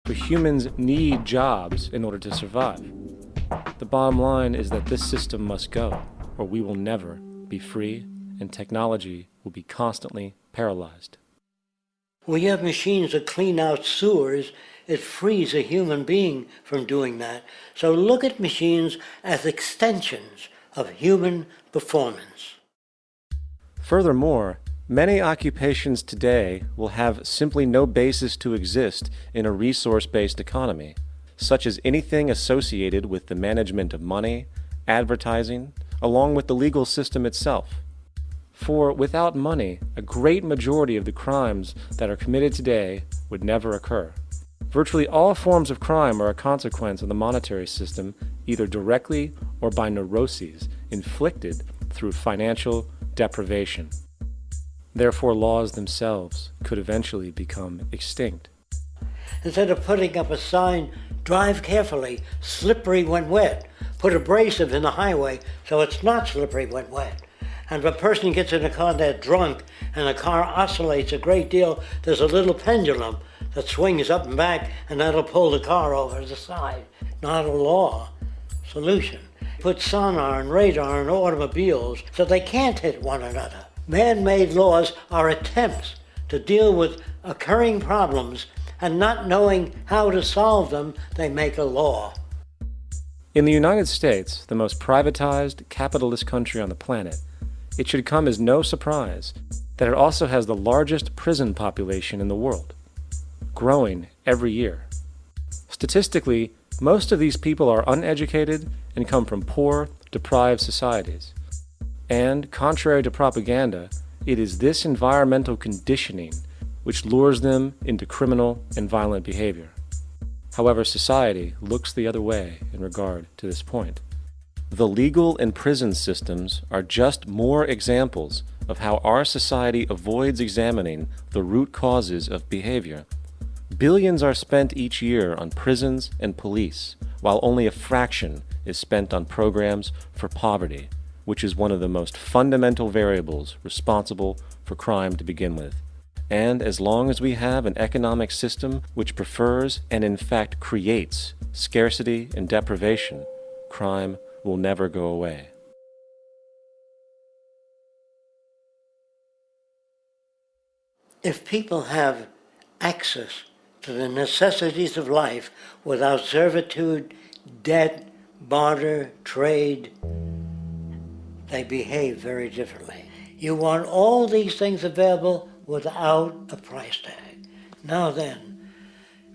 but humans need jobs in order to survive. The bottom line is that this system must go, or we will never be free, and technology will be constantly paralyzed. When you have machines that clean out sewers, it frees a human being from doing that. So look at machines as extensions of human performance. Furthermore, many occupations today will have simply no basis to exist in a resource-based economy, such as anything associated with the management of money, advertising, along with the legal system itself. For without money, a great majority of the crimes that are committed today would never occur. Virtually all forms of crime are a consequence of the monetary system, either directly or by neuroses inflicted through financial deprivation. Therefore, laws themselves could eventually become extinct. Instead of putting up a sign, drive carefully, slippery when wet, put abrasive in the highway so it's not slippery when wet. And if a person gets in a car that's drunk and the car oscillates a great deal, there's a little pendulum that swings up and back, and that'll pull the car over to the side. Not a law solution. Put sonar and radar in automobiles so they can't hit one another. Man-made laws are attempts to deal with occurring problems, and not knowing how to solve them, they make a law. In the United States, the most privatized, capitalist country on the planet, it should come as no surprise that it also has the largest prison population in the world, growing every year. Statistically, most of these people are uneducated and come from poor, deprived societies. And, contrary to propaganda, it is this environmental conditioning which lures them into criminal and violent behavior. However, society looks the other way in regard to this point. The legal and prison systems are just more examples of how our society avoids examining the root causes of behavior. Billions are spent each year on prisons and police, while only a fraction is spent on programs for poverty, which is one of the most fundamental variables responsible for crime to begin with. And as long as we have an economic system which prefers and in fact creates scarcity and deprivation, crime will never go away. If people have access to the necessities of life without servitude, debt, barter, trade, they behave very differently. You want all these things available without a price tag. Now then,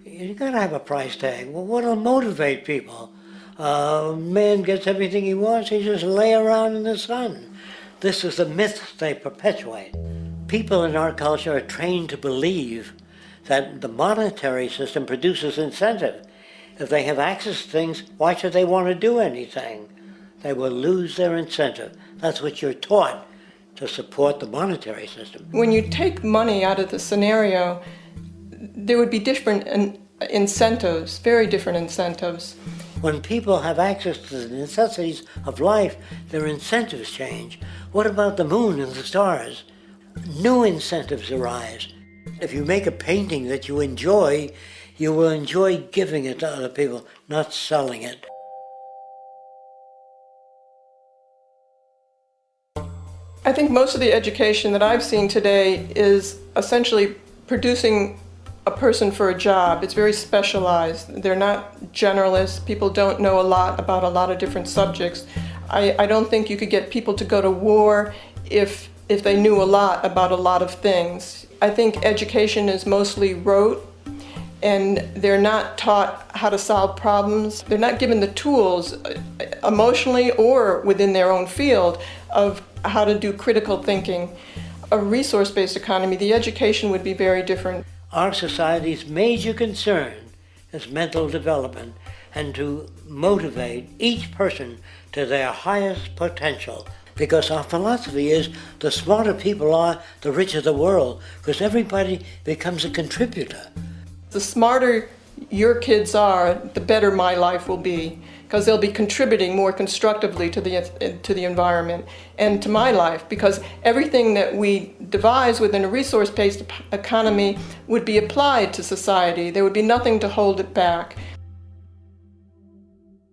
you gotta have a price tag. Well, what'll motivate people? Man gets everything he wants, he just lay around in the sun. This is the myth they perpetuate. People in our culture are trained to believe that the monetary system produces incentive. If they have access to things, why should they want to do anything? They will lose their incentive. That's what you're taught to support the monetary system. When you take money out of the scenario, there would be different incentives, very different incentives. When people have access to the necessities of life, their incentives change. What about the moon and the stars? New incentives arise. If you make a painting that you will enjoy giving it to other people, not selling it. I think most of the education that I've seen today is essentially producing a person for a job. It's very specialized. They're not generalists. People don't know a lot about a lot of different subjects. I don't think you could get people to go to war if they knew a lot about a lot of things. I think education is mostly rote, and they're not taught how to solve problems. They're not given the tools emotionally or within their own field of how to do critical thinking. A resource-based economy, the education would be very different. Our society's major concern is mental development and to motivate each person to their highest potential. Because our philosophy is the smarter people are, the richer the world, because everybody becomes a contributor. The smarter your kids are, the better my life will be, because they'll be contributing more constructively to the environment and to my life, because everything that we devise within a resource-based economy would be applied to society. There would be nothing to hold it back.